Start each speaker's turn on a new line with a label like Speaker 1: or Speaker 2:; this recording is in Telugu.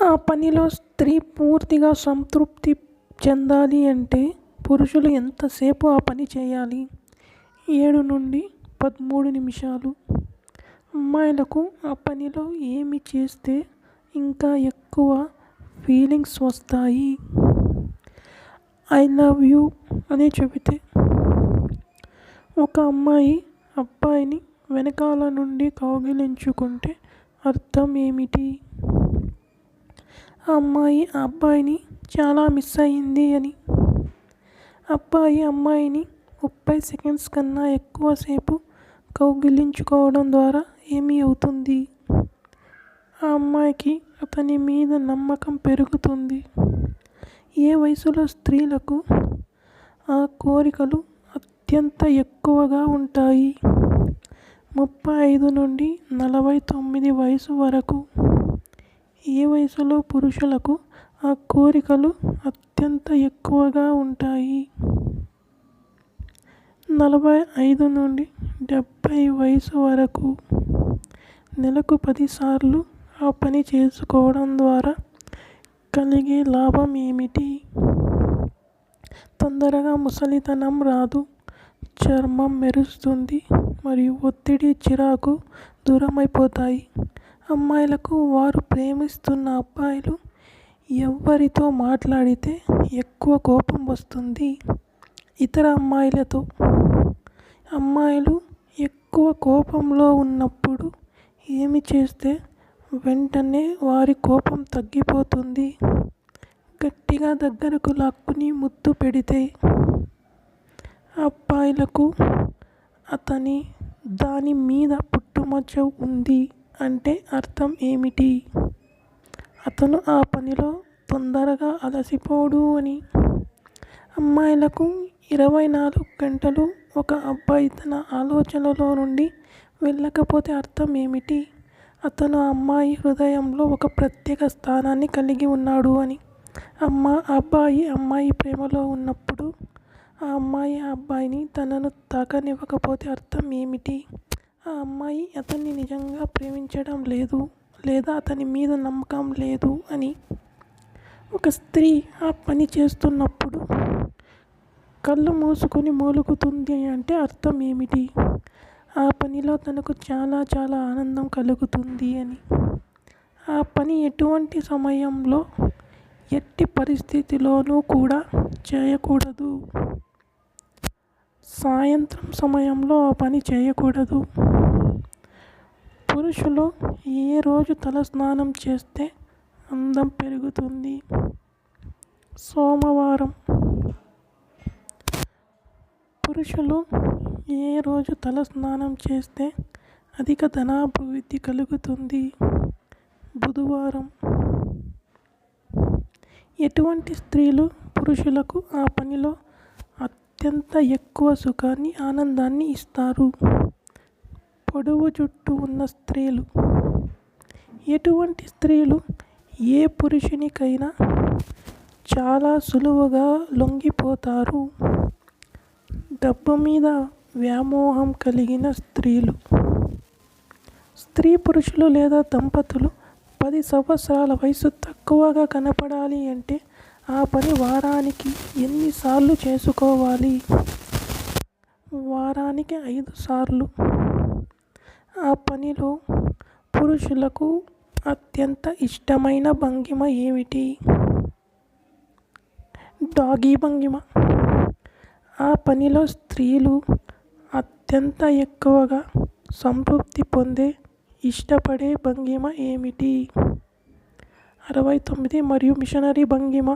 Speaker 1: ఆ పనిలో స్త్రీ పూర్తిగా సంతృప్తి చెందాలి అంటే పురుషులు ఎంతసేపు ఆ పని చేయాలి? 7 నుండి 13 నిమిషాలు. అమ్మాయిలకు ఆ పనిలో ఏమి చేస్తే ఇంకా ఎక్కువ ఫీలింగ్స్ వస్తాయి? ఐ లవ్ యూ అని చెబితే. ఒక అమ్మాయి అబ్బాయిని వెనకాల నుండి కౌగిలించుకుంటే అర్థం ఏమిటి? ఆ అమ్మాయి ఆ అబ్బాయిని చాలా మిస్ అయ్యింది అని. అబ్బాయి అమ్మాయిని 30 సెకండ్స్ కన్నా ఎక్కువసేపు కౌగిలించుకోవడం ద్వారా ఏమి అవుతుంది? ఆ అమ్మాయికి అతని మీద నమ్మకం పెరుగుతుంది. ఏ వయసులో స్త్రీలకు ఆ కోరికలు అత్యంత ఎక్కువగా ఉంటాయి? 35 నుండి 49 వయసు వరకు. ఏ వయసులో పురుషులకు ఆ కోరికలు అత్యంత ఎక్కువగా ఉంటాయి? 45 నుండి 70 వయసు వరకు. నెలకు 10 సార్లు ఆ పని చేసుకోవడం ద్వారా కలిగే లాభం ఏమిటి? తొందరగా ముసలితనం రాదు, చర్మం మెరుస్తుంది మరియు ఒత్తిడి, చిరాకు దూరమైపోతాయి. అమ్మాయిలకు వారు ప్రేమిస్తున్న అబ్బాయిలు ఎవరితో మాట్లాడితే ఎక్కువ కోపం వస్తుంది? ఇతర అమ్మాయిలతో. అమ్మాయిలు ఎక్కువ కోపంలో ఉన్నప్పుడు ఏమి చేస్తే వెంటనే వారి కోపం తగ్గిపోతుంది? గట్టిగా దగ్గరకు లాక్కుని ముద్దు పెడితే. అబ్బాయిలకు దాని మీద పుట్టుమచ్చ ఉంది అంటే అర్థం ఏమిటి? అతను ఆ పనిలో తొందరగా అలసిపోడు అని. అమ్మాయిలకు 24 గంటలు ఒక అబ్బాయి తన ఆలోచనలో నుండి వెళ్ళకపోతే అర్థం ఏమిటి? అతను ఆ అమ్మాయి హృదయంలో ఒక ప్రత్యేక స్థానాన్ని కలిగి ఉన్నాడు అని. అబ్బాయి అమ్మాయి ప్రేమలో ఉన్నప్పుడు ఆ అమ్మాయి ఆ అబ్బాయిని తనను తాకనివ్వకపోతే అర్థం ఏమిటి? ఆ అమ్మాయి అతన్ని నిజంగా ప్రేమించడం లేదు లేదా అతని మీద నమ్మకం లేదు అని. ఒక స్త్రీ ఆ పని చేస్తున్నప్పుడు కళ్ళు మూసుకొని మూలుగుతుంది అంటే అర్థం ఏమిటి? ఆ పనిలో తనకు చాలా చాలా ఆనందం కలుగుతుంది అని. ఆ పని ఎటువంటి సమయంలో, ఎట్టి పరిస్థితిలోనూ కూడా చేయకూడదు. సాయంత్రం సమయంలో ఆ పని చేయకూడదు. పురుషులు ఏ రోజు తలస్నానం చేస్తే అందం పెరుగుతుంది? సోమవారం. పురుషులు ఏ రోజు తలస్నానం చేస్తే అధిక ధనాభివృద్ధి కలుగుతుంది? బుధవారం. ఎటువంటి స్త్రీలు పురుషులకు ఆ పనిలో అత్యంత ఎక్కువ సుఖాన్ని, ఆనందాన్ని ఇస్తారు? పొడవు జుట్టు ఉన్న స్త్రీలు. ఎటువంటి స్త్రీలు ఏ పురుషునికైనా చాలా సులువుగా లొంగిపోతారు? డబ్బు మీద వ్యామోహం కలిగిన స్త్రీలు. స్త్రీ పురుషులు లేదా దంపతులు 10 సంవత్సరాల వయసు తక్కువగా కనపడాలి అంటే ఆ పని వారానికి ఎన్నిసార్లు చేసుకోవాలి? వారానికి 5 సార్లు. ఆ పనిలో పురుషులకు అత్యంత ఇష్టమైన భంగిమ ఏమిటి? డాగీ భంగిమ. ఆ పనిలో స్త్రీలు అత్యంత ఎక్కువగా సంతృప్తి పొందే, ఇష్టపడే భంగిమ ఏమిటి? 69 మరియు మిషనరీ భంగిమ.